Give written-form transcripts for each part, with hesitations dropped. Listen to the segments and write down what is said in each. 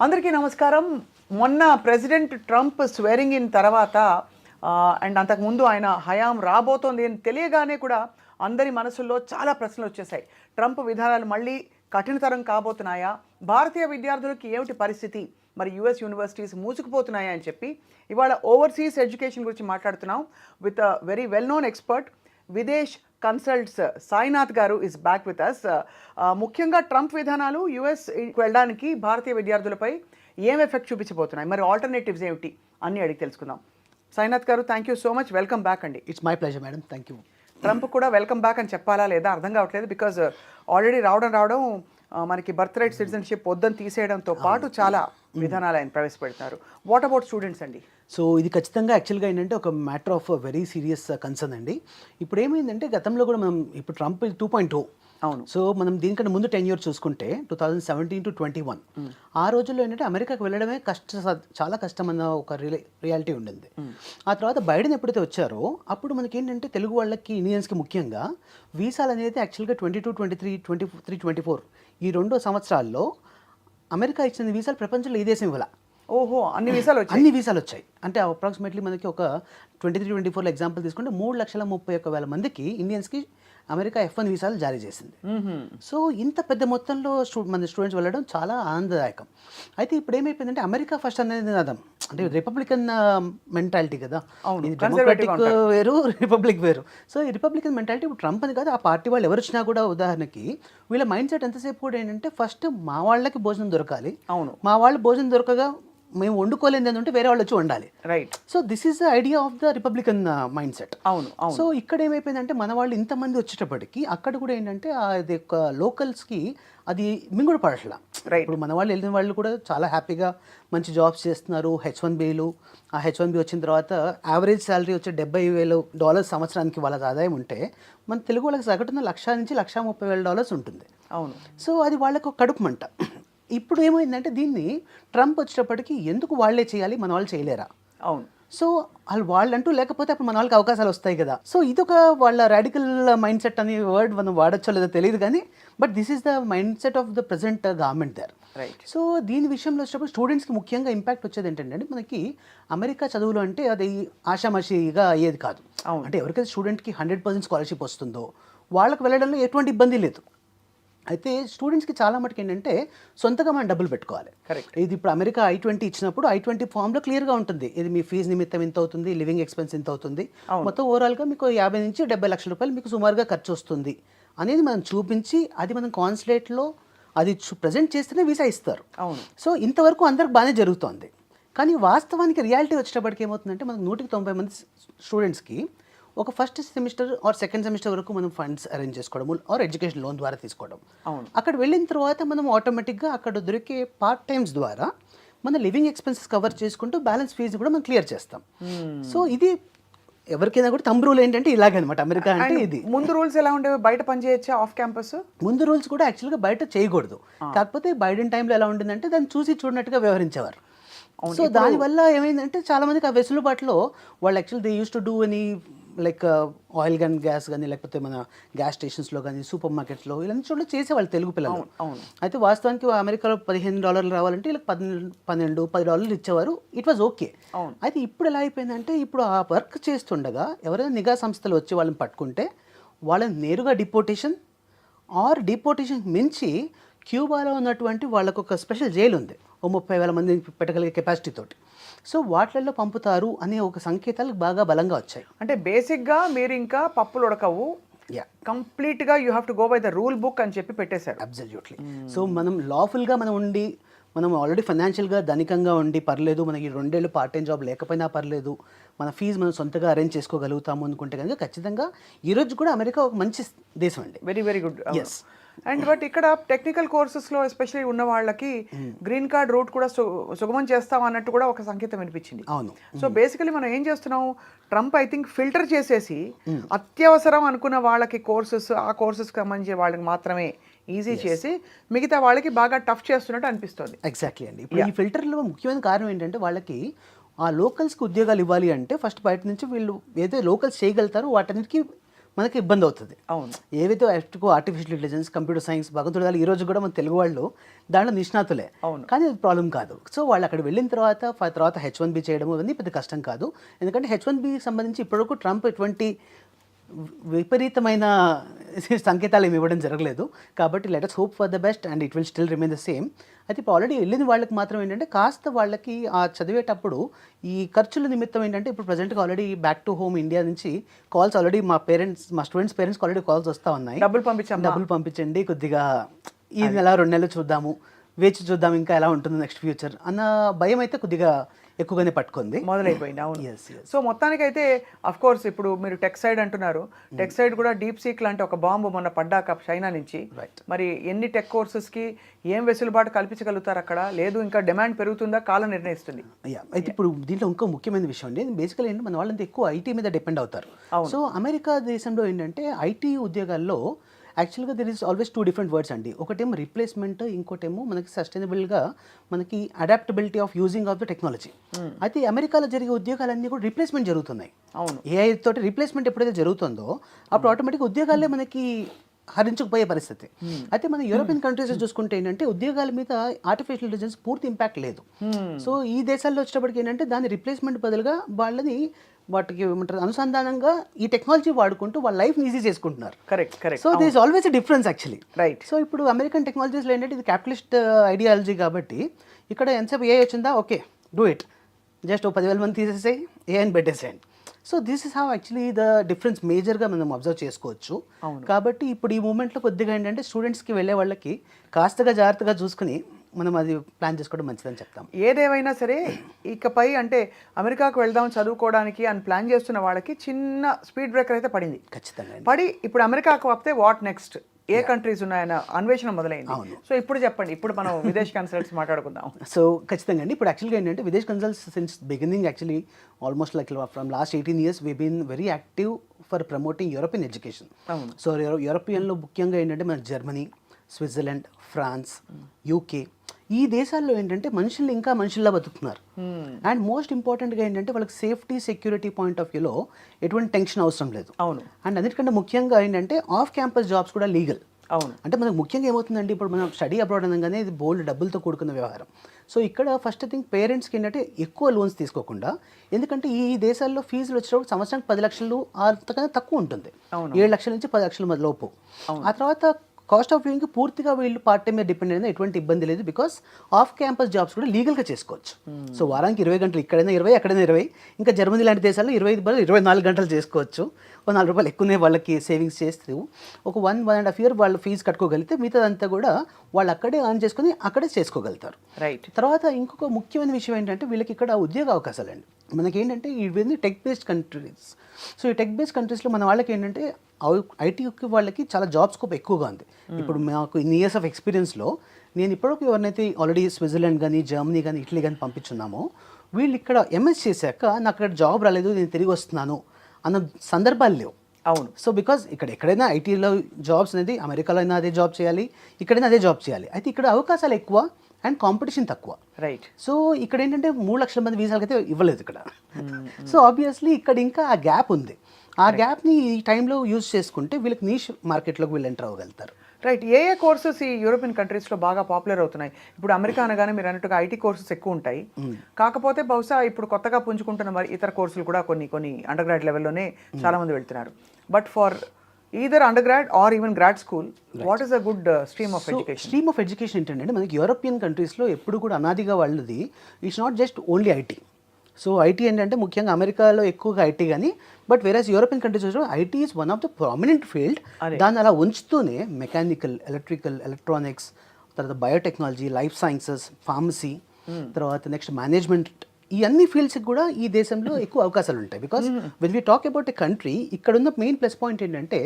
అందరికీ నమస్కారం. మొన్న ప్రెసిడెంట్ ట్రంప్ స్వేరింగ్ ఇన్ తర్వాత అండ్ అంతకుముందు ఆయన హయాం రాబోతోంది అని తెలియగానే కూడా అందరి మనసుల్లో చాలా ప్రశ్నలు వచ్చేసాయి. ట్రంప్ విధానాలు మళ్ళీ కఠినతరం కాబోతున్నాయా? భారతీయ విద్యార్థులకి ఏమిటి పరిస్థితి? మరి యుఎస్ యూనివర్సిటీస్ మూసుకుపోతున్నాయా అని చెప్పి ఇవాళ ఓవర్సీస్ ఎడ్యుకేషన్ గురించి మాట్లాడుతున్నాం with very well known expert Videsh consults Sainath గారు ఇస్ బ్యాక్ విత్ అస్. ముఖ్యంగా ట్రంప్ విధానాలు యుఎస్ వెళ్ళడానికి భారతీయ విద్యార్థులపై ఏం ఎఫెక్ట్ చూపించబోతున్నాయి, మరి ఆల్టర్నేటివ్స్ ఏమిటి అన్నీ అడిగి తెలుసుకుందాం. Sainath garu, thank you so much, welcome back అండి. It's my pleasure madam, thank you. Trump కూడా వెల్కమ్ బ్యాక్ అని చెప్పాలా లేదా అర్థం కావట్లేదు. బికాజ్ ఆల్రెడీ రావడం మనకి బర్త్ రైట్ సిటిజన్షిప్ వద్దని తీసేయడంతో పాటు చాలా విధానాలు ఆయన ప్రవేశపెడతారు. వాట్ అబౌట్ స్టూడెంట్స్ అండి? సో ఇది ఖచ్చితంగా యాక్చువల్గా ఏంటంటే ఒక matter of very serious concern అండి. ఇప్పుడు ఏమైందంటే గతంలో కూడా మనం ఇప్పుడు ట్రంప్ 2.0, అవును. సో మనం దీనికంటే ముందు 10 years చూసుకుంటే 2017 to 21 ఆ రోజుల్లో ఏంటంటే అమెరికాకు వెళ్ళడమే చాలా కష్టం అన్న ఒక రియాలిటీ ఉండింది. ఆ తర్వాత బైడెన్ ఎప్పుడైతే వచ్చారో అప్పుడు మనకి ఏంటంటే తెలుగు వాళ్ళకి ఇండియన్స్కి ముఖ్యంగా వీసాలు అనేది యాక్చువల్గా 22, 23, 23, 24 ఈ 2 సంవత్సరాల్లో అమెరికా ఇచ్చిన వీసాలు ప్రపంచంలో ఈ దేశం ఇవ్వాల. ఓహో, అన్ని వీసాలు వచ్చాయి. అంటే అప్రాక్సిమేట్లీ మనకి ఒక 23, 24 ఎగ్జాంపుల్ తీసుకుంటే 3,31,000 మందికి ఇండియన్స్కి అమెరికా F1 వీసాలు జారీ చేసింది. సో ఇంత పెద్ద మొత్తంలో మన స్టూడెంట్స్ వెళ్ళడం చాలా ఆనందదాయకం. అయితే ఇప్పుడు ఏమైపోయిందంటే అమెరికా ఫస్ట్ అనేది నినాదం, అంటే రిపబ్లికన్ మెంటాలిటీ కదా, ఇది డెమోక్రాటిక్ వేరు, రిపబ్లిక్ వేరు. సో ఈ రిపబ్లికన్ మెంటాలిటీ ఇప్పుడు ట్రంప్ అని కాదు, ఆ పార్టీ వాళ్ళు ఎవరు వచ్చినా కూడా ఉదాహరణకి వీళ్ళ మైండ్ సెట్ ఎంతసేపు కూడా ఏంటంటే ఫస్ట్ మా వాళ్ళకి భోజనం దొరకాలి, అవును, మా వాళ్ళు భోజనం దొరకగా మేము వండుకోలేదు అంటే వేరే వాళ్ళు వచ్చి వండాలి. Right. So this is the idea of the Republican mind set. అవును. సో ఇక్కడ ఏమైపోయిందంటే మన వాళ్ళు ఇంతమంది వచ్చేటప్పటికి అక్కడ కూడా ఏంటంటే అది ఒక లోకల్స్కి అది మింగుడు పడట్లా. ఇప్పుడు మన వాళ్ళు వెళ్ళిన వాళ్ళు కూడా చాలా హ్యాపీగా మంచి జాబ్స్ చేస్తున్నారు. H1Bలు, ఆ H1B వచ్చిన తర్వాత యావరేజ్ శాలరీ వచ్చి $70,000 సంవత్సరానికి వాళ్ళ ఆదాయం ఉంటే మన తెలుగు వాళ్ళకి సగటున $1,00,000 నుంచి $130,000 ఉంటుంది. అవును. సో అది వాళ్ళకు కడుపు మంట. ఇప్పుడు ఏమైందంటే దీన్ని ట్రంప్ వచ్చేటప్పటికి ఎందుకు వాళ్ళే చేయాలి, మన వాళ్ళు చేయలేరా? అవును. సో వాళ్ళంటూ లేకపోతే అప్పుడు మన వాళ్ళకి అవకాశాలు వస్తాయి కదా. సో ఇదొక వాళ్ళ రాడికల్ మైండ్ సెట్ అనే వర్డ్ మనం వాడచ్చో లేదో తెలియదు కానీ but this is the mind set of the present government there. Right. So దీని విషయంలో వచ్చినప్పుడు స్టూడెంట్స్కి ముఖ్యంగా ఇంపాక్ట్ వచ్చేది ఏంటంటే మనకి అమెరికా చదువులు అంటే అది ఆషామాషిగా అయ్యేది కాదు. అంటే ఎవరికైతే స్టూడెంట్కి 100% స్కాలర్షిప్ వస్తుందో వాళ్ళకి వెళ్ళడంలో ఎటువంటి ఇబ్బంది లేదు. అయితే స్టూడెంట్స్కి చాలా మటుకు ఏంటంటే సొంతగా మనం డబ్బులు పెట్టుకోవాలి. కరెక్ట్. ఇది ఇప్పుడు అమెరికా I-20 ఇచ్చినప్పుడు I-20 ఫామ్లో క్లియర్గా ఉంటుంది, ఇది మీ ఫీజు నిమిత్తం ఇంత అవుతుంది, లివింగ్ ఎక్స్పెన్స్ ఇంత అవుతుంది, మొత్తం ఓవరాల్గా మీకు 50 నుంచి 70 లక్షల రూపాయలు మీకు సుమారుగా ఖర్చు వస్తుంది అనేది మనం చూపించి అది మనం కాన్సులేట్లో అది ప్రజెంట్ చేస్తేనే వీసా ఇస్తారు. అవును. సో ఇంతవరకు అందరికి బాగానే జరుగుతోంది. కానీ వాస్తవానికి రియాలిటీ వచ్చేటప్పటికి ఏమవుతుందంటే మనకు 190 మంది స్టూడెంట్స్కి ఒక first semester or second semester వరకు మనం ఫండ్స్ అరేంజ్ చేసుకోవడం ఆర్ ఎడ్యుకేషన్ లోన్ ద్వారా తీసుకోవడం. అక్కడ వెళ్ళిన తర్వాత మనం ఆటోమేటిక్గా అక్కడ దొరికే పార్ట్ టైమ్స్ ద్వారా మన లివింగ్ ఎక్స్పెన్సెస్ కవర్ చేసుకుంటూ బ్యాలెన్స్ ఫీజు కూడా మనం క్లియర్ చేస్తాం. సో ఇది ఎవరికైనా కూడా తంబ్ రూల్ ఏంటంటే ఇలాగనమాట అమెరికా అంటే. ఇది ముందు రూల్స్ ఎలా ఉండేవి? బయట పనిచేయచ్చా ఆఫ్ క్యాంపస్? ముందు రూల్స్ కూడా యాక్చువల్గా బయట చేయకూడదు, కాకపోతే బైడెన్ టైంలో ఎలా ఉంటుందంటే దాన్ని చూసి చూడనట్టుగా వ్యవహరించేవారు. సో దానివల్ల ఏమైందంటే చాలా మందికి ఆ వెసులుబాటులో వాళ్ళు actual they use to do అని లైక్ ఆయిల్ గన్ గ్యాస్ కానీ లేకపోతే మన గ్యాస్ స్టేషన్స్లో కానీ సూపర్ మార్కెట్స్లో ఇలాంటి చోట్ల చేసేవాళ్ళు తెలుగు పిల్లలు. అయితే వాస్తవానికి అమెరికాలో $15 రావాలంటే వీళ్ళకి $12-10 ఇచ్చేవారు. It was okay. అయితే ఇప్పుడు ఎలా అయిపోయిందంటే ఇప్పుడు ఆ వర్క్ చేస్తుండగా ఎవరైనా నిఘా సంస్థలు వచ్చి వాళ్ళని పట్టుకుంటే వాళ్ళని నేరుగా డిపోటేషన్ ఆర్ డిపోటేషన్ మించి క్యూబాలో ఉన్నటువంటి వాళ్ళకు ఒక స్పెషల్ జైలు ఉంది, 30,000 మంది పెట్టగలిగే కెపాసిటీ తోటి. సో వాటిల్లో పంపుతారు అనే ఒక సంకేతాలు బాగా బలంగా వచ్చాయి. అంటే బేసిక్గా మీరు ఇంకా పప్పులు ఉడకవు, కంప్లీట్గా you have to go by the rule book అని చెప్పి పెట్టేశారు. అబ్సల్యూట్లీ. సో మనం లాఫుల్గా మనం ఉండి మనం ఆల్రెడీ ఫైనాన్షియల్గా ధనికంగా ఉండి పర్లేదు, మనకి 2 ఏళ్ళు పార్ట్ టైం జాబ్ లేకపోయినా పర్లేదు, మన ఫీజు మనం సొంతగా అరేంజ్ చేసుకోగలుగుతాము అనుకుంటే కనుక ఖచ్చితంగా ఈరోజు కూడా అమెరికా ఒక మంచి దేశం అండి. Very very good. Yes. And but ఇక్కడ టెక్నికల్ కోర్సెస్లో ఎస్పెషల్లీ ఉన్న వాళ్ళకి గ్రీన్ కార్డ్ రూట్ కూడా సుగమం చేస్తాం అన్నట్టు కూడా ఒక సంకేతం వినిపించింది. అవును. సో బేసికలీ మనం ఏం చేస్తున్నాం, ట్రంప్ ఐ థింక్ ఫిల్టర్ చేసేసి అత్యవసరం అనుకున్న వాళ్ళకి కోర్సెస్, ఆ కోర్సెస్కి సంబంధించిన వాళ్ళకి మాత్రమే ఈజీ చేసి మిగతా వాళ్ళకి బాగా టఫ్ చేస్తున్నట్టు అనిపిస్తుంది. ఎగ్జాక్ట్లీ అండి. ఇప్పుడు ఈ ఫిల్టర్లో ముఖ్యమైన కారణం ఏంటంటే వాళ్ళకి ఆ లోకల్స్కి ఉద్యోగాలు ఇవ్వాలి అంటే ఫస్ట్ బయట నుంచి వీళ్ళు ఏదో లోకల్స్ చేయగలుగుతారో వాటన్నిటికీ మనకి ఇబ్బంది అవుతుంది. అవును. ఏవైతే ఆర్టిఫిషియల్ ఇంటెలిజెన్స్, కంప్యూటర్ సైన్స్, భగవంతుడు ఈ రోజు కూడా మన తెలుగు వాళ్ళు దాంట్లో నిష్ణాతులే. అవును. కానీ అది ప్రాబ్లం కాదు. సో వాళ్ళు అక్కడ వెళ్ళిన తర్వాత H1B చేయడం ఇవన్నీ పెద్ద కష్టం కాదు. ఎందుకంటే H1Bకి సంబంధించి ఇప్పటివరకు ట్రంప్ ఎటువంటి విపరీతమైన సంకేతాలు ఏమి ఇవ్వడం జరగలేదు. కాబట్టి letters hope for the best and it will still remain the same. అయితే ఇప్పుడు ఆల్రెడీ వెళ్ళిన వాళ్ళకి మాత్రం ఏంటంటే కాస్త వాళ్ళకి ఆ చదివేటప్పుడు ఈ ఖర్చుల నిమిత్తం ఏంటంటే ఇప్పుడు ప్రజెంట్గా already back to home India నుంచి కాల్స్ ఆల్రెడీ మా స్టూడెంట్స్ పేరెంట్స్కి ఆల్రెడీ కాల్స్ వస్తూ ఉన్నాయి. డబ్బులు పంపించండి, కొద్దిగా ఈ నెల 2 నెలలు చూద్దాము, వేచి చూద్దాం ఇంకా ఎలా ఉంటుంది నెక్స్ట్ ఫ్యూచర్ అన్న భయం అయితే కొద్దిగా ఎక్కువగానే పట్టుకుంది, మొదలైపోయింది. అవును. సో మొత్తానికైతే అఫ్ కోర్స్ ఇప్పుడు మీరు టెక్ సైడ్ అంటున్నారు, టెక్ సైడ్ కూడా డీప్ సీక్ లాంటి ఒక బాంబు మొన్న పడ్డాక చైనా నుంచి, మరి ఎన్ని టెక్ కోర్సెస్కి ఏం వెసులుబాటు కల్పించగలుగుతారు అక్కడ? లేదు ఇంకా డిమాండ్ పెరుగుతుందా? కాలం నిర్ణయిస్తుంది. అయితే ఇప్పుడు దీంట్లో ఇంకో ముఖ్యమైన విషయం అండి, బేసికల్ ఏంటంటే మన వాళ్ళంతా ఎక్కువ ఐటీ మీద డిపెండ్ అవుతారు. సో అమెరికా దేశంలో ఏంటంటే ఐటీ ఉద్యోగాల్లో యాక్చువల్గా there is always 2 different words అండి. ఒకటేమో రిప్లేస్మెంట్, ఇంకోటేమో మనకి సస్టైనబుల్గా మనకి adaptability of using of the technology. అయితే అమెరికాలో జరిగే ఉద్యోగాలన్నీ కూడా రిప్లేస్మెంట్ జరుగుతున్నాయి. అవును. ఏఐ తోటి రిప్లేస్మెంట్ ఎప్పుడైతే జరుగుతుందో అప్పుడు ఆటోమేటిక్గా ఉద్యోగాలే మనకి హరించుకుపోయే పరిస్థితి. అయితే మన యూరోపియన్ కంట్రీస్ చూసుకుంటే ఏంటంటే ఉద్యోగాల మీద ఆర్టిఫిషియల్ ఇంటెలిజెన్స్ పూర్తి ఇంపాక్ట్ లేదు. సో ఈ దేశాల్లో వచ్చేటప్పటికి ఏంటంటే దాని రిప్లేస్మెంట్ బదులుగా వాళ్ళని వాటికి ఏమంటారు అనుసంధానంగా ఈ టెక్నాలజీ వాడుకుంటూ వాళ్ళ లైఫ్ ఈజీ చేసుకుంటున్నారు. Correct. So this is always a difference actually. Right. So ఇప్పుడు అమెరికన్ టెక్నాలజీస్లో ఏంటంటే ఇది క్యాపిటలిస్ట్ ఐడియాలజీ కాబట్టి ఇక్కడ ఎంతసేపు ఏ వచ్చిందా ఓకే డూ ఇట్, జస్ట్ 10,000 మంది తీసేసాయి ఏఐని పెట్టేసేయండి. So this is how actually the difference మేజర్గా మనం అబ్జర్వ్ చేసుకోవచ్చు. కాబట్టి ఇప్పుడు ఈ మూమెంట్లో కొద్దిగా ఏంటంటే స్టూడెంట్స్కి వెళ్ళే వాళ్ళకి కాస్తగా జాగ్రత్తగా చూసుకుని మనం అది ప్లాన్ చేసుకోవడం మంచిదని చెప్తాం. ఏదేమైనా సరే ఇకపై అంటే అమెరికాకు వెళ్దాం చదువుకోవడానికి అని ప్లాన్ చేస్తున్న వాళ్ళకి చిన్న స్పీడ్ బ్రేకర్ అయితే పడింది. ఖచ్చితంగా పడి ఇప్పుడు అమెరికాకు వస్తే వాట్ నెక్స్ట్, ఏ కంట్రీస్ ఉన్నాయన్న అన్వేషణ మొదలైంది. సో ఇప్పుడు చెప్పండి, ఇప్పుడు మనం విదేశ్ కన్సల్ట్స్ మాట్లాడుకుందాం. సో ఖచ్చితంగా అండి, ఇప్పుడు యాక్చువల్గా ఏంటంటే Videsh consults since beginning actually almost like from last 18 years we been very active for promoting European education. So యూరోపియన్లో ముఖ్యంగా ఏంటంటే మన జర్మనీ, స్విట్జర్లాండ్, ఫ్రాన్స్, యూకే ఈ దేశాల్లో ఏంటంటే మనుషుల్ని ఇంకా మనుషుల్లా బతుకుతున్నారు. అండ్ మోస్ట్ ఇంపార్టెంట్గా ఏంటంటే వాళ్ళకి సేఫ్టీ సెక్యూరిటీ పాయింట్ ఆఫ్ వ్యూలో ఎటువంటి టెన్షన్ అవసరం లేదు. అవును. అండ్ అన్నిటికంటే ముఖ్యంగా ఏంటంటే ఆఫ్ క్యాంపస్ జాబ్స్ కూడా లీగల్. అవును. అంటే మనకు ముఖ్యంగా ఏమవుతుందండి, ఇప్పుడు మనం స్టడీ అబ్రాడ్ అనగానే ఇది బోల్డ్ డబ్బులతో కూడుకున్న వ్యవహారం. సో ఇక్కడ ఫస్ట్ థింగ్ పేరెంట్స్కి ఏంటంటే ఎక్కువ లోన్స్ తీసుకోకుండా, ఎందుకంటే ఈ దేశాల్లో ఫీజులు వచ్చేటప్పుడు సంవత్సరానికి 10 లక్షలు అంతకన్నా తక్కువ ఉంటుంది, 7 లక్షల నుంచి 10 లక్షల లోపు. ఆ తర్వాత కాస్ట్ ఆఫ్ లివింగ్కి పూర్తిగా వీళ్ళు పార్ట్ టైం మీద డిపెండ్ అయినా ఎటువంటి ఇబ్బంది లేదు, బికాస్ ఆఫ్ క్యాంపస్ జాబ్స్ కూడా లీగల్గా చేసుకోవచ్చు. సో వారానికి 20 గంటలు, ఇక్కడైనా 20, ఎక్కడైనా 20, ఇంకా జర్మనీ లాంటి దేశాల్లో 24 గంటలు చేసుకోవచ్చు. ఒక ₹4 ఎక్కువనే వాళ్ళకి సేవింగ్స్ చేస్తూ ఒక 1.5 year వాళ్ళు ఫీజు కట్టుకోగలిగితే మిగతాదంతా కూడా వాళ్ళు అక్కడే ఆన్ చేసుకుని అక్కడే చేసుకోగలుగుతారు. రైట్. తర్వాత ఇంకొక ముఖ్యమైన విషయం ఏంటంటే వీళ్ళకి ఇక్కడ ఉద్యోగ అవకాశాలు అండి. మనకేంటంటే ఇవన్నీ టెక్ బేస్డ్ కంట్రీస్. సో ఈ టెక్ బేస్డ్ కంట్రీస్లో మన వాళ్ళకి ఏంటంటే ఐటీకి వాళ్ళకి చాలా జాబ్ స్కోప్ ఎక్కువగా ఉంది. ఇప్పుడు మాకు ఇన్ని ఇయర్స్ ఆఫ్ ఎక్స్పీరియన్స్లో నేను ఇప్పటివరకు ఎవరినైతే ఆల్రెడీ స్విట్జర్లాండ్ కానీ, జర్మనీ కానీ, ఇటలీ కానీ పంపించున్నామో వీళ్ళు ఇక్కడ ఎంఎస్ చేశాక నాకు అక్కడ జాబ్ రాలేదు, నేను తిరిగి వస్తున్నాను అన్న సందర్భాలు లేవు. అవును. సో బికాజ్ ఎక్కడైనా ఐటీలో జాబ్స్ అనేది అమెరికాలో అయినా అదే జాబ్ చేయాలి, ఇక్కడైనా అదే జాబ్ చేయాలి. అయితే ఇక్కడ అవకాశాలు ఎక్కువ అండ్ కాంపిటీషన్ తక్కువ. రైట్. సో ఇక్కడ ఏంటంటే 3 లక్షల మంది వీసాలకైతే ఇవ్వలేదు ఇక్కడ. సో ఆబ్వియస్లీ ఇక్కడ ఇంకా ఆ గ్యాప్ ఉంది. ఆ గ్యాప్ని ఈ టైంలో యూజ్ చేసుకుంటే వీళ్ళకి నీష్ మార్కెట్లోకి వీళ్ళు ఎంటర్ అవ్వగలుగుతారు. రైట్. ఏ కోర్సెస్ ఈ యూరోపియన్ కంట్రీస్లో బాగా పాపులర్ అవుతున్నాయి? ఇప్పుడు అమెరికా అనగానే మీరు అన్నట్టుగా ఐటీ కోర్సెస్ ఎక్కువ ఉంటాయి. కాకపోతే బహుశా ఇప్పుడు కొత్తగా పుంజుకుంటున్న మరి ఇతర కోర్సులు కూడా కొన్ని అండర్ గ్రాడ్ లెవెల్లోనే చాలా మంది వెళ్తున్నారు. But for either undergrad or even grad school, what is a good stream of education? Stream of education ఏంటంటే మనకి యూరోపియన్ కంట్రీస్లో ఎప్పుడు కూడా అనాదిగా వాళ్ళది it's not just only IT. So IT ఏంటంటే ముఖ్యంగా అమెరికాలో ఎక్కువగా ఐటీ కానీ, but whereas European countries IT is one of the prominent field. దాన్ని అలా ఉంచుతూనే మెకానికల్, ఎలక్ట్రికల్, ఎలక్ట్రానిక్స్, తర్వాత బయోటెక్నాలజీ, లైఫ్ సైన్సెస్, ఫార్మసీ, తర్వాత నెక్స్ట్ మేనేజ్మెంట్, ఈ అన్ని ఫీల్డ్స్కి కూడా ఈ దేశంలో ఎక్కువ అవకాశాలు ఉంటాయి. Because when we talk about a country, ఇక్కడ ఉన్న మెయిన్ ప్లస్ పాయింట్ ఏంటంటే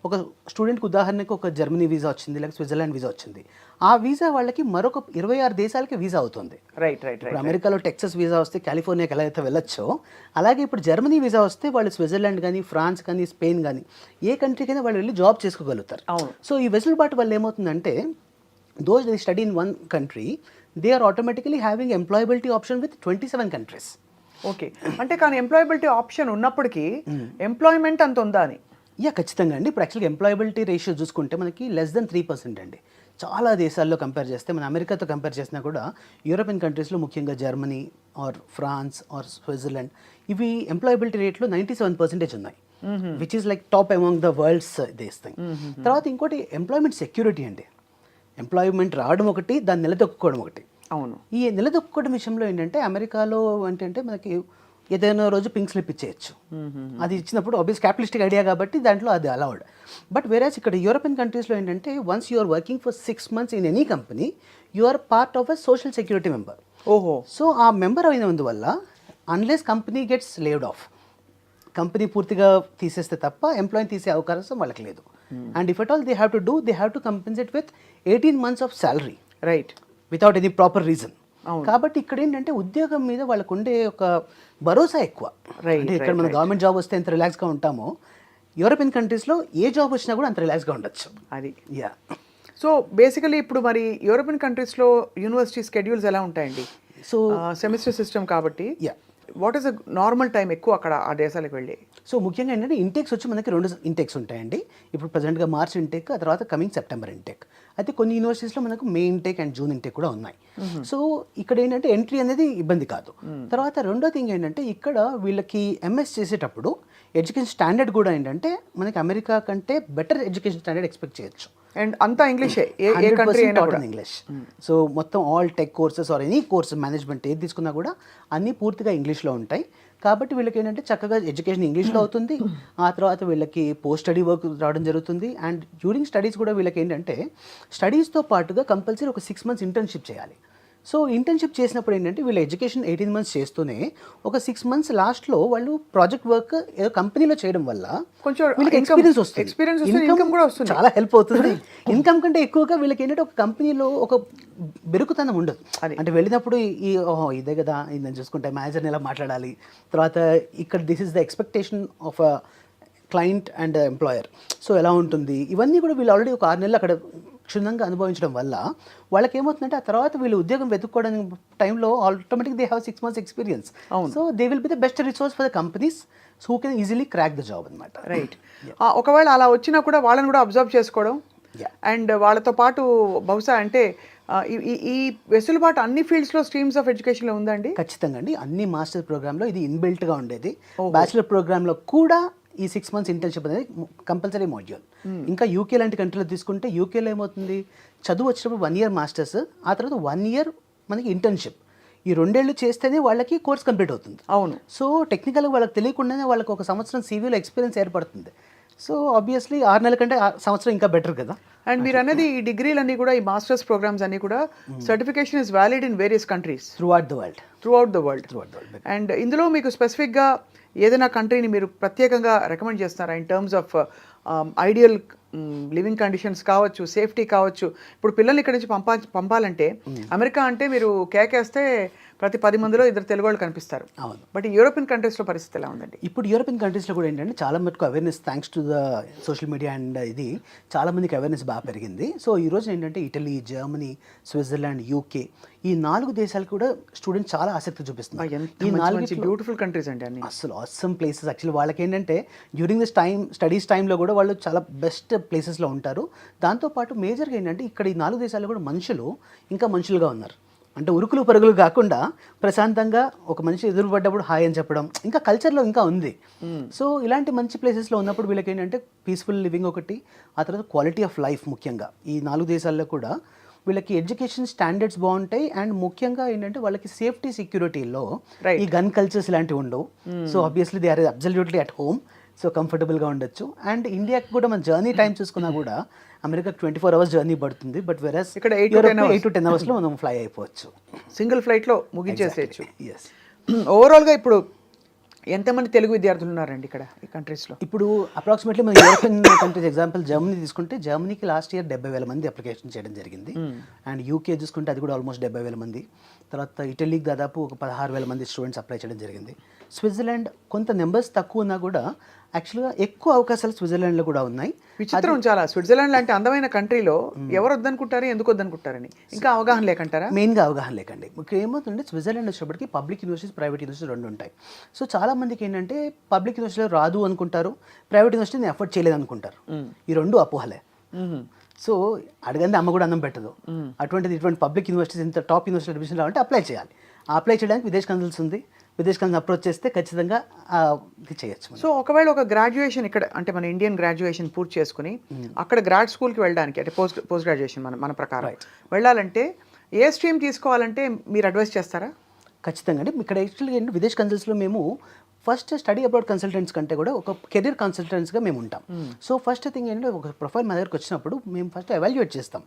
ఒక స్టూడెంట్కి ఉదాహరణకు ఒక జర్మనీ వీసా వచ్చింది, లేకపోతే స్విట్జర్లాండ్ వీసా వచ్చింది. ఆ వీసా వాళ్ళకి మరొక 26 దేశాలకి వీసా అవుతుంది. రైట్. ఇప్పుడు అమెరికాలో టెక్సస్ వీసా వస్తే కాలిఫోర్నియాకి ఎలా అయితే వెళ్ళొచ్చో, అలాగే ఇప్పుడు జర్మనీ వీసా వస్తే వాళ్ళు స్విట్జర్లాండ్ కానీ, ఫ్రాన్స్ కానీ, స్పెయిన్ కానీ ఏ కంట్రీకైనా వాళ్ళు వెళ్ళి జాబ్ చేసుకోగలుగుతారు. సో ఈ వెసులుబాటు వల్ల ఏమవుతుందంటే those they study in one country, they are automatically having employability option with 27 countries. Okay. అంటే కానీ ఎంప్లాయబిలిటీ ఆప్షన్ ఉన్నప్పటికీ ఎంప్లాయ్మెంట్ అంత ఉందా అని? ఖచ్చితంగా అండి. ఇప్పుడు యాక్చువల్గా ఎంప్లాయబిలిటీ రేషియో చూసుకుంటే మనకి లెస్ దెన్ 3% అండి. చాలా దేశాల్లో కంపేర్ చేస్తే, మన అమెరికాతో కంపేర్ చేసినా కూడా యూరోపియన్ కంట్రీస్లో ముఖ్యంగా Germany or France or Switzerland ఇవి ఎంప్లాయబిలిటీ రేట్లో 97% ఉన్నాయి, which is like top among the world's this thing. తర్వాత ఇంకోటి ఎంప్లాయ్మెంట్ సెక్యూరిటీ అండి. ఎంప్లాయ్మెంట్ రావడం ఒకటి, దాన్ని నిలదొక్కుకోవడం ఒకటి. అవును. ఈ నిలదొక్కుకోవడం విషయంలో ఏంటంటే అమెరికాలో ఏంటంటే మనకి ఏదైనా రోజు పింక్ స్లిప్ ఇచ్చేయచ్చు. అది ఇచ్చినప్పుడు ఆబ్వియస్ క్యాపిటలిస్టిక్ ఐడియా కాబట్టి దాంట్లో అది అలౌడ్. బట్ వేరేస్ ఇక్కడ యూరోపియన్ కంట్రీస్లో ఏంటంటే once you are working for 6 months in any company, you are part of a social security member. ఓహో. సో ఆ మెంబర్ అయినందువల్ల unless company gets laid off, company పూర్తిగా తీసేస్తే తప్ప ఎంప్లాయీని తీసే అవకాశం వాళ్ళకి లేదు. And if at all they have to do, they have to compensate with 18 months of salary right, without any proper reason. కాబట్టి ఇక్కడ ఏంటంటే ఉద్యోగం మీద వాళ్ళకు ఉండే ఒక భరోసా ఎక్కువ. అంటే ఇక్కడ మన గవర్నమెంట్ జాబ్ వస్తే ఎంత రిలాక్స్గా ఉంటామో, యూరోపియన్ కంట్రీస్లో ఏ జాబ్ వచ్చినా కూడా అంత రిలాక్స్గా ఉండొచ్చు. అది సో బేసికలీ ఇప్పుడు మరి యూరోపియన్ కంట్రీస్లో యూనివర్సిటీ స్కెడ్యూల్స్ ఎలా ఉంటాయండి? సో సెమిస్టర్ సిస్టమ్ కాబట్టి what is a normal time ఎక్కువ అక్కడ ఆ దేశాలకు వెళ్ళి? సో ముఖ్యంగా ఏంటంటే ఇంటేక్స్ వచ్చి మనకి 2 ఇంటేక్స్ ఉంటాయండి. ఇప్పుడు ప్రజెంట్గా మార్చ్ ఇంటేక్, ఆ తర్వాత కమింగ్ సెప్టెంబర్ ఇంటేక్. అయితే కొన్ని యూనివర్సిటీస్లో మనకు మే ఇంటేక్ అండ్ జూన్ ఇంటేక్ కూడా ఉన్నాయి. సో ఇక్కడ ఏంటంటే ఎంట్రీ అనేది ఇబ్బంది కాదు. తర్వాత రెండో థింగ్ ఏంటంటే ఇక్కడ వీళ్ళకి ఎంఎస్ చేసేటప్పుడు ఎడ్యుకేషన్ స్టాండర్డ్ కూడా ఏంటంటే మనకి అమెరికా కంటే బెటర్ ఎడ్యుకేషన్ స్టాండర్డ్ ఎక్స్పెక్ట్ చేయొచ్చు. అండ్ అంతా ఇంగ్లీషే, ఏ కంట్రీ అయినా కూడా ఇంగ్లీష్. సో మొత్తం all tech courses or any course management ఏది తీసుకున్నా కూడా అన్నీ పూర్తిగా ఇంగ్లీష్లో ఉంటాయి. కాబట్టి వీళ్ళకి ఏంటంటే చక్కగా ఎడ్యుకేషన్ ఇంగ్లీష్లో అవుతుంది. ఆ తర్వాత వీళ్ళకి పోస్ట్ స్టడీ వర్క్ రావడం జరుగుతుంది. అండ్ డ్యూరింగ్ స్టడీస్ కూడా వీళ్ళకి ఏంటంటే స్టడీస్తో పాటుగా కంపల్సరీ ఒక 6 months ఇంటర్న్షిప్ చేయాలి. సో ఇంటర్న్షిప్ చేసినప్పుడు ఏంటంటే వీళ్ళ ఎడ్యుకేషన్ 18 months చేస్తూనే ఒక 6 months లాస్ట్లో వాళ్ళు ప్రాజెక్ట్ వర్క్ ఏదో కంపెనీలో చేయడం వల్ల కొంచెం వీళ్ళకి ఎక్స్పీరియన్స్ వస్తుంది, ఇన్కమ్ కూడా వస్తుంది, చాలా హెల్ప్ అవుతుంది. ఇన్కమ్ కంటే ఎక్కువగా వీళ్ళకి ఏంటంటే ఒక కంపెనీలో ఒక బెరుకుతనం ఉండదు. అంటే వెళ్ళినప్పుడు ఇదే కదా, ఇది చూసుకుంటే మేనేజర్ని ఎలా మాట్లాడాలి, తర్వాత ఇక్కడ this is the expectation of a client and employer, so ఎలా ఉంటుంది, ఇవన్నీ కూడా వీళ్ళు ఆల్రెడీ ఒక 6 నెలలు అక్కడ క్షుణ్ణంగా అనుభవించడం వల్ల వాళ్ళకి ఏమవుతుందంటే ఆ తర్వాత వీళ్ళు ఉద్యోగం వెతుక్కోవడానికి టైంలో automatic they have 6 months experience. So they will be the best resource for the companies who can easily crack the job అనమాట. రైట్. ఒకవేళ అలా వచ్చినా కూడా వాళ్ళని కూడా అబ్జర్వ్ చేసుకోవడం అండ్ వాళ్ళతో పాటు బహుశా అంటే ఈ వెసులుబాటు అన్ని ఫీల్డ్స్లో స్ట్రీమ్స్ ఆఫ్ ఎడ్యుకేషన్లో ఉందండి? ఖచ్చితంగా అండి. అన్ని మాస్టర్ ప్రోగ్రాంలో ఇది ఇన్బిల్ట్గా ఉండేది. బ్యాచిలర్ ప్రోగ్రాంలో కూడా ఈ 6 months ఇంటర్న్షిప్ అనేది కంపల్సరీ మాడ్యూల్. ఇంకా యూకే లాంటి కంట్రీలో తీసుకుంటే యూకేలో ఏమవుతుంది, చదువు వచ్చినప్పుడు 1 year మాస్టర్స్, ఆ తర్వాత 1 year మనకి ఇంటర్న్షిప్. ఈ 2 ఏళ్ళు చేస్తేనే వాళ్ళకి కోర్స్ కంప్లీట్ అవుతుంది. అవును. సో టెక్నికల్గా వాళ్ళకి తెలియకుండానే వాళ్ళకి ఒక సంవత్సరం సివిలో ఎక్స్పీరియన్స్ ఏర్పడుతుంది. సో ఆబ్వియస్లీ 6 నెలల కంటే సంవత్సరం ఇంకా బెటర్ కదా. అండ్ మీరు అనేది ఈ డిగ్రీలన్నీ కూడా, ఈ మాస్టర్స్ ప్రోగ్రామ్స్ అన్నీ కూడా certification is valid in various countries through out the world. And ఇందులో మీకు స్పెసిఫిక్గా ఏదైనా కంట్రీని మీరు ప్రత్యేకంగా రికమెండ్ చేస్తున్నారా in terms of ideal living conditions కావచ్చు, సేఫ్టీ కావచ్చు? ఇప్పుడు పిల్లల్ని ఇక్కడి నుంచి పంపాలంటే అమెరికా అంటే మీరు కేకేస్తే ప్రతి 10 మందిలో 2 తెలుగు వాళ్ళు కనిపిస్తారు. అవును. బట్ యూరోపియన్ కంట్రీస్లో పరిస్థితి ఎలా ఉందండి? ఇప్పుడు యూరోపియన్ కంట్రీస్లో కూడా ఏంటంటే చాలా మటుకు awareness, thanks to the social media and ఇది చాలా మందికి అవేర్నెస్ బాగా పెరిగింది. సో ఈ రోజు ఏంటంటే ఇటలీ, జర్మనీ, స్విట్జర్లాండ్, యూకే ఈ 4 దేశాలు కూడా స్టూడెంట్స్ చాలా ఆసక్తి చూపిస్తున్నారు. ఈ 4 బ్యూటిఫుల్ కంట్రీస్ అండి అన్ని, అసలు ఆసమ్ ప్లేసెస్. యాక్చువల్లీ వాళ్ళకి ఏంటంటే డ్యూరింగ్ దిస్ స్టడీస్ టైంలో కూడా వాళ్ళు చాలా బెస్ట్ ప్లేసెస్లో ఉంటారు. దాంతోపాటు మేజర్గా ఏంటంటే ఇక్కడ ఈ 4 దేశాల్లో కూడా మనుషులు ఇంకా మనుషులుగా ఉన్నారు. అంటే ఉరుకులు పరుగులు కాకుండా ప్రశాంతంగా ఒక మనిషి ఎదురుపడ్డప్పుడు హాయ్ అని చెప్పడం ఇంకా కల్చర్లో ఇంకా ఉంది. సో ఇలాంటి మంచి ప్లేసెస్లో ఉన్నప్పుడు వీళ్ళకి ఏంటంటే పీస్ఫుల్ లివింగ్ ఒకటి, ఆ తర్వాత క్వాలిటీ ఆఫ్ లైఫ్ ముఖ్యంగా ఈ 4 దేశాల్లో కూడా వీళ్ళకి ఎడ్యుకేషన్ స్టాండర్డ్స్ బాగుంటాయి. అండ్ ముఖ్యంగా ఏంటంటే వాళ్ళకి సేఫ్టీ సెక్యూరిటీలో ఈ గన్ కల్చర్స్ ఇలాంటివి ఉండవు. So obviously they are absolutely at home, so కంఫర్టబుల్గా ఉండొచ్చు. అండ్ ఇండియాకి కూడా మన జర్నీ టైం చూసుకున్నా కూడా అమెరికాకి 24 hours జర్నీ పడుతుంది. బట్ వెరస్ ఇక్కడ 8 to 10 hours మనం ఫ్లై అయిపోవచ్చు, సింగిల్ ఫ్లైట్లో ముగించేసేయచ్చు. ఎస్. ఓవరాల్గా ఇప్పుడు ఎంతమంది తెలుగు విద్యార్థులు ఉన్నారండి ఇక్కడ ఈ కంట్రీస్లో? ఇప్పుడు అప్రాక్సిమేట్లీ మన యూరోపియన్ కంట్రీస్ ఎగ్జాంపుల్ జర్మనీ తీసుకుంటే జర్మనీకి లాస్ట్ ఇయర్ 70,000 మంది అప్లికేషన్ చేయడం జరిగింది. అండ్ యూకే చూసుకుంటే అది కూడా ఆల్మోస్ట్ 70,000 మంది. తర్వాత ఇటలీకి దాదాపు ఒక 16,000 మంది స్టూడెంట్స్ అప్లై చేయడం జరిగింది. స్విట్జర్లాండ్ కొంత నెంబర్స్ తక్కువ ఉన్నా కూడా యాక్చువల్గా ఎక్కువ అవకాశాలు స్విట్జర్లాండ్లో కూడా ఉన్నాయి. విచిత్రం చాలా. స్విట్జర్లాండ్ లాంటి అందమైన కంట్రీలో ఎవరు వద్దనుకుంటారు, ఎందుకు వద్దనుకుంటారని ఇంకా అవగాహన లేకంటారా? మెయిన్గా అవగాహన లేకండి. మీకు ఏమవుతుందంటే స్విట్జర్లాండ్ వచ్చేటప్పటికి పబ్లిక్ యూనివర్సిటీస్, ప్రైవేట్ యూనివర్సిటీస్ రెండు ఉంటాయి. సో చాలా మందికి ఏంటంటే పబ్లిక్ యూనివర్సిటీలో రాదు అనుకుంటారు, ప్రైవేట్ యూనివర్సిటీని ఎఫర్ట్ చేయలేదు అనుకుంటారు. ఈ రెండు అపోహలే. సో అడగంది అమ్మ కూడా అన్నం పెట్టదు. ఇటువంటి పబ్లిక్ యూనివర్సిటీస్ ఇంత టాప్ యూనివర్సిటీ అడ్మిషన్ రావాలంటే అప్లై చేయాలి. అప్లై చేయడానికి విదేశ్ కన్సల్స్ ఉంది. విదేశ్ కన్సల్స్ అప్రోచ్ చేస్తే ఖచ్చితంగా ఇది చేయొచ్చు. సో ఒకవేళ ఒక గ్రాడ్యుయేషన్ ఇక్కడ అంటే మన ఇండియన్ గ్రాడ్యుయేషన్ పూర్తి చేసుకుని అక్కడ గ్రాడ్ స్కూల్కి వెళ్ళడానికి అంటే పోస్ట్ గ్రాడ్యుయేషన్ మన ప్రకారం వెళ్ళాలంటే ఏ స్ట్రీమ్ తీసుకోవాలంటే మీరు అడ్వైస్ చేస్తారా? ఖచ్చితంగా అండి. ఇక్కడ యాక్చువల్గా ఏంటంటే విదేశ్ కన్సల్ట్స్లో మేము ఫస్ట్ స్టడీ అబ్రాడ్ కన్సల్టెంట్స్ కంటే కూడా ఒక కెరీర్ కన్సల్టెంట్స్గా మేము ఉంటాం. సో ఫస్ట్ థింగ్ ఏంటంటే ఒక ప్రొఫైల్ మా దగ్గరకు వచ్చినప్పుడు మేము ఫస్ట్ ఎవాల్యుయేట్ చేస్తాం.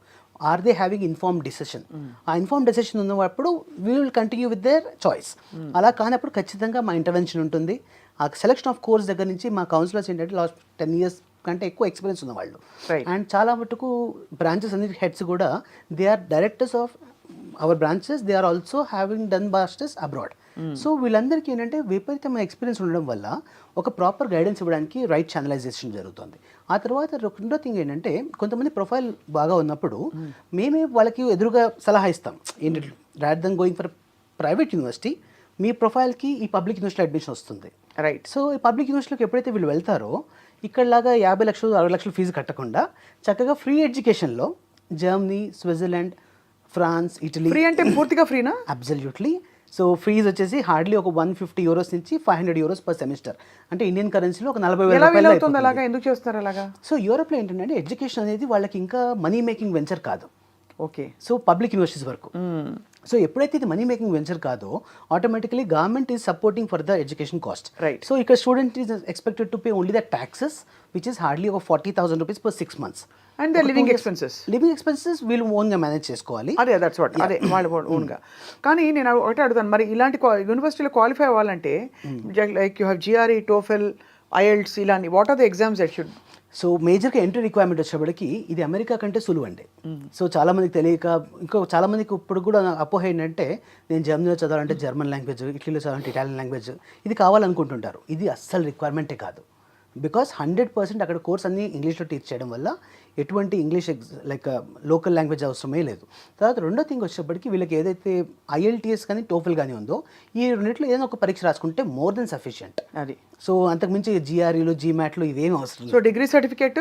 Are they having inform decision? ఆ ఇన్ఫార్మ్ డిసిషన్ ఉన్నప్పుడు we will continue with their choice. అలా కానప్పుడు ఖచ్చితంగా మా ఇంటర్వెన్షన్ ఉంటుంది. ఆ సెలెక్షన్ ఆఫ్ కోర్స్ దగ్గర నుంచి మా కౌన్సిలర్స్ ఏంటంటే లాస్ట్ 10 years కంటే ఎక్కువ ఎక్స్పీరియన్స్ ఉన్న వాళ్ళు. అండ్ చాలా మటుకు బ్రాంచెస్ అన్ని హెడ్స్ కూడా they are directors of our branches, they are also having done masters abroad. So వీళ్ళందరికీ ఏంటంటే విపరీతమైన ఎక్స్పీరియన్స్ ఉండడం వల్ల ఒక ప్రాపర్ గైడెన్స్ ఇవ్వడానికి రైట్ ఛానలైజేషన్ జరుగుతుంది. ఆ తర్వాత రెండో థింగ్ ఏంటంటే కొంతమంది ప్రొఫైల్ బాగా ఉన్నప్పుడు మేమే వాళ్ళకి ఎదురుగా సలహా ఇస్తాం. ఏంటంటే rather than going for private university, మీ ప్రొఫైల్కి ఈ పబ్లిక్ యూనివర్సిటీ అడ్మిషన్ వస్తుంది. రైట్. సో ఈ పబ్లిక్ యూనివర్సిటీకి ఎప్పుడైతే వీళ్ళు వెళ్తారో ఇక్కడలాగా 50 లక్షలు 60 లక్షలు ఫీజు కట్టకుండా చక్కగా ఫ్రీ ఎడ్యుకేషన్లో Germany, Switzerland, France, Italy. Free అంటే పూర్తిగా ఫ్రీనా? అబ్సల్యూట్లీ. సో ఫీజు వచ్చేసి హార్డ్లీ ఒక 150 euros నుంచి 500 euros పర్ సెమిస్టర్. అంటే ఇండియన్ కరెన్సీలో ఒక 40,000 రూపాయలు. అలాగా ఎందుకు చేస్తారు అలాగా? సో యూరోప్లో ఏంటంటే ఎడ్యుకేషన్ అనేది వాళ్ళకి ఇంకా మనీ మేకింగ్ వెంచర్ కాదు. ఓకే. సో పబ్లిక్ యూనివర్సిటీస్ వరకు. సో ఎప్పుడైతే ఇది మనీ మేకింగ్ వెంచర్ కాదో automatically government is supporting for the education cost. Right. So ఇక్కడ student is expected to pay only the taxes which is hardly ఒక 40,000 rupees per 6 months. And the living expenses వీళ్ళు ఓన్గా manage చేసుకోవాలి. అదే that's what. అదే వాళ్ళ ఓన్గా. కానీ నేను ఒకటే అడుగుతాను, మరి ఇలాంటి యూనివర్సిటీలో క్వాలిఫై అవ్వాలంటే like you have GRE, TOEFL, IELTS ఇలాంటి what are the exams that should? So మేజర్గా ఎంట్రీ రిక్వైర్మెంట్ వచ్చేప్పటికి ఇది అమెరికా కంటే సులువు అండి. సో చాలా మందికి తెలియక ఇంకో చాలా మందికి ఇప్పుడు కూడా అపోహ ఏంటంటే నేను జర్మనీలో చదవాలంటే జర్మన్ లాంగ్వేజ్, ఇటలీలో చదవాలంటే ఇటాలియన్ లాంగ్వేజ్ ఇది కావాలనుకుంటుంటారు. ఇది అస్సలు రిక్వైర్మెంటే కాదు. బికాస్ 100% అక్కడ కోర్స్ అన్ని ఇంగ్లీష్లో టీచ్ చేయడం వల్ల ఎటువంటి ఇంగ్లీష్ లైక్ లోకల్ లాంగ్వేజ్ అవసరమే లేదు. తర్వాత రెండో థింగ్ వచ్చేప్పటికి వీళ్ళకి ఏదైతే ఐఎల్టీఎస్ కానీ టోఫెల్ కానీ ఉందో ఈ రెండింటిలో ఏదైనా ఒక పరీక్ష రాసుకుంటే మోర్ దెన్ సఫిషియంట్. అది. సో అంతకుమించి జిఆర్ఈలు, జీమాట్లు ఇవేం అవసరం. So degree certificate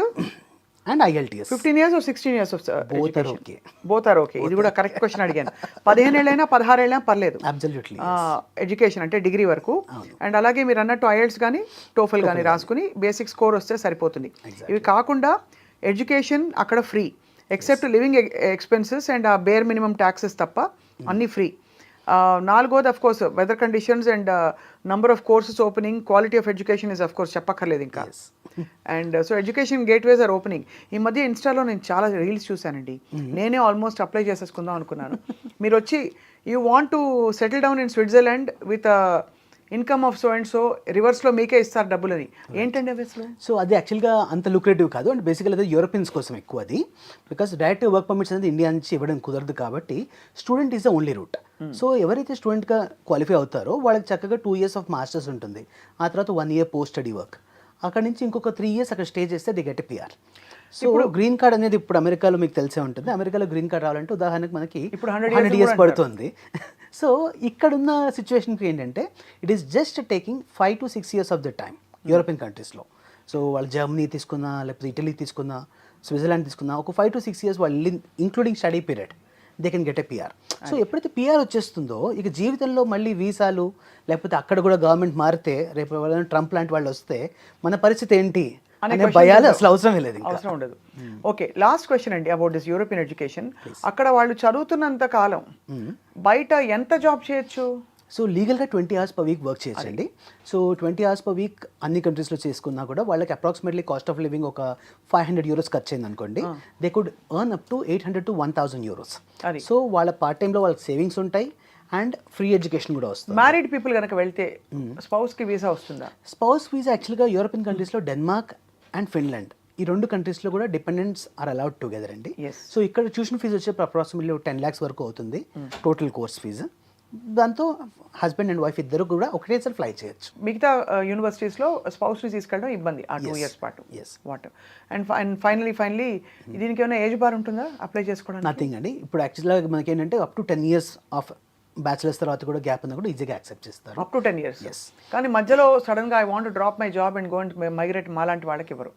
and IELTS 15 years or 16 years of both are okay. Both are okay. ఇది కూడా కరెక్ట్ క్వశ్చన్ అడిగాను. 15 ఏళ్ళైనా 16 ఏళ్ళైనా పర్లేదు. అబ్సల్యూట్లీ. ఎడ్యుకేషన్ అంటే డిగ్రీ వరకు. అండ్ అలాగే మీరు అన్నట్టు ఐఎల్టీఎస్ కానీ టోఫెల్ కానీ రాసుకుని బేసిక్ స్కోర్ వస్తే సరిపోతుంది. ఇవి కాకుండా ఎడ్యుకేషన్ అక్కడ free except living expenses and ఆ బేర్ మినిమం ట్యాక్సెస్ తప్ప అన్నీ ఫ్రీ. నాలుగోది of course weather conditions and number of courses opening, quality of education is of course చెప్పక్కర్లేదు ఇంకా. And so education gateways are opening. ఈ మధ్య ఇన్స్టాలో నేను చాలా రీల్స్ చూశానండి. నేనే ఆల్మోస్ట్ అప్లై చేసేసుకుందాం అనుకున్నాను. మీరు వచ్చి you want to settle down in Switzerland with income of so and so రివర్స్లో మీకే ఇస్తారు డబ్బులని. ఏంటండి అవి అసలు? సో అది యాక్చువల్గా అంత లుక్రేటివ్ కాదు. అండ్ బేసికల్ అది యూరోపియన్స్ కోసం ఎక్కువ అది. బికాస్ డైరెక్ట్ వర్క్ పర్మిట్స్ అనేది ఇండియా నుంచి ఇవ్వడం కుదరదు కాబట్టి student is the only route. So ఎవరైతే స్టూడెంట్గా క్వాలిఫై అవుతారో వాళ్ళకి చక్కగా 2 years ఆఫ్ మాస్టర్స్ ఉంటుంది. ఆ తర్వాత 1 year పోస్ట్ స్టడీ వర్క్. అక్కడ నుంచి ఇంకొక 3 years అక్కడ స్టే చేస్తే ది గెట్ పిఆర్. సో ఇప్పుడు గ్రీన్ కార్డ్ అనేది ఇప్పుడు అమెరికాలో మీకు తెలిసే ఉంటుంది. అమెరికాలో గ్రీన్ కార్డ్ రావాలంటే ఉదాహరణకు మనకి ఇప్పుడు 100 years పడుతుంది. సో ఇక్కడున్న సిచ్యువేషన్కి ఏంటంటే it is just taking 5 to 6 years of the time European కంట్రీస్లో. సో వాళ్ళు జర్మనీ తీసుకున్నా, లేకపోతే ఇటలీ తీసుకున్నా, స్విట్జర్లాండ్ తీసుకున్నా, ఒక 5 to 6 years వాళ్ళు including study period they can get a PR. So ఎప్పుడైతే పిఆర్ వచ్చేస్తుందో ఇక జీవితంలో మళ్ళీ వీసాలు లేకపోతే అక్కడ కూడా గవర్నమెంట్ మారితే రేపు ట్రంప్ లాంటి వాళ్ళు వస్తే మన పరిస్థితి ఏంటి అనే భయాలు అసలు అవసరం లేదు, అవసరం ఉండదు. ఓకే, లాస్ట్ క్వశ్చన్ అండి అబౌట్ దిస్ యూరోపియన్ ఎడ్యుకేషన్. అక్కడ వాళ్ళు చదువుతున్నంత కాలం బయట ఎంత జాబ్ చేయొచ్చు? సో లీగల్గా 20 hours per week వర్క్ చేయొచ్చండి. సో 20 hours per week అన్ని కంట్రీస్లో చేసుకున్నా కూడా వాళ్ళకి అప్రాక్సిమేట్లీ కాస్ట్ ఆఫ్ లివింగ్ ఒక 500 euros ఖర్చు అయింది అనుకోండి. They could earn up to 800 to 1,000 euros. So వాళ్ళ పార్ట్ టైంలో వాళ్ళకి సేవింగ్స్ ఉంటాయి అండ్ ఫ్రీ ఎడ్యుకేషన్ కూడా వస్తుంది. మ్యారీడ్ పీపుల్ కనుక వెళ్తే స్పౌస్కి వీసా వస్తుందా? స్పౌస్ వీసా యాక్చువల్గా యూరోపియన్ కంట్రీస్లో డెన్మార్క్ అండ్ ఫిన్లాండ్ ఈ 2 కంట్రీస్లో కూడా డిపెండెంట్స్ ఆర్ అలౌడ్ టుగెదర్ అండి. సో ఇక్కడ ట్యూషన్ ఫీజు వచ్చే అప్రాక్సిమేట్లీ 10 lakhs వరకు అవుతుంది టోటల్ కోర్స్ ఫీజు. దాంతో హస్బెండ్ అండ్ వైఫ్ ఇద్దరు కూడా ఒకటేసారి ఫ్లై చేయొచ్చు. మిగతా యూనివర్సిటీస్లో స్పౌస్ని తీసుకెళ్ళడం ఇబ్బంది ఆ 2 years పాటు. ఎస్. వాట్ అండ్ ఫైనలీ దీనికి ఏమైనా ఏజ్ బార్ ఉంటుందా అప్లై చేసుకోవడానికి? నథింగ్ అండి. ఇప్పుడు యాక్చువల్గా మనకి ఏంటంటే up to 10 years of bachelors తర్వాత కూడా గ్యాప్ ఉన్నా కూడా ఈజీగా యాక్సెప్ట్ చేస్తారు. Up to 10 years. Yes. కానీ మధ్యలో సడన్గా I want drop my job and go and migrate మాలాంటి వాళ్ళకి ఇవ్వరు.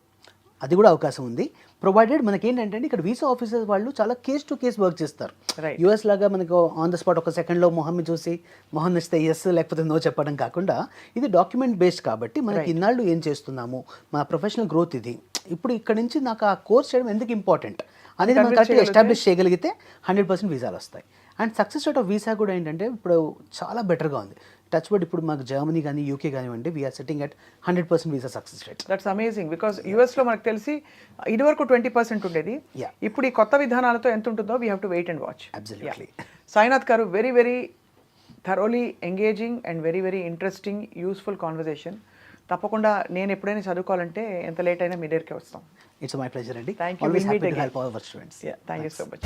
అది కూడా అవకాశం ఉంది. ప్రొవైడెడ్ మనకి ఏంటంటే ఇక్కడ వీసా ఆఫీసర్స్ వాళ్ళు చాలా కేస్ టు కేస్ వర్క్ చేస్తారు. Right. యూఎస్ లాగా మనకు ఆన్ ద స్పాట్ ఒక సెకండ్లో మొహం చూసి మొహం నచ్చితే ఎస్ లేకపోతే నో చెప్పడం కాకుండా ఇది డాక్యుమెంట్ బేస్డ్ కాబట్టి మనకి ఇన్నాళ్ళు ఏం చేస్తున్నాము, మా ప్రొఫెషనల్ గ్రోత్ ఇది, ఇప్పుడు ఇక్కడ నుంచి నాకు ఆ కోర్స్ చేయడం ఎందుకు ఇంపార్టెంట్ అనేది మనం కరెక్ట్గా ఎస్టాబ్లిష్ చేయగలిగితే 100% వీసాలు వస్తాయి. And success rate of visa కూడా ఏంటంటే ఇప్పుడు చాలా బెటర్గా ఉంది. టచ్ వర్డ్ ఇప్పుడు మాకు జర్మనీ కానీ యూకే కానివ్వండి we are setting at 100% visa success rate. That's amazing because యూఎస్లో మనకు తెలిసి ఇదివరకు 20% ఉండేది. Yeah. ఇప్పుడు ఈ కొత్త విధానాలతో ఎంత ఉంటుందో we have to wait and watch. Absolutely. Sainath garu, very very thoroughly engaging and very very interesting useful conversation. తప్పకుండా నేను ఎప్పుడైనా చదువుకోవాలంటే ఎంత లేట్ అయినా మీ దగ్గరికి వస్తాం. ఇట్స్ మై ప్లెజర్ అండి. Thank you. Always We'll meet happy to again. Help our students. Thank you so much.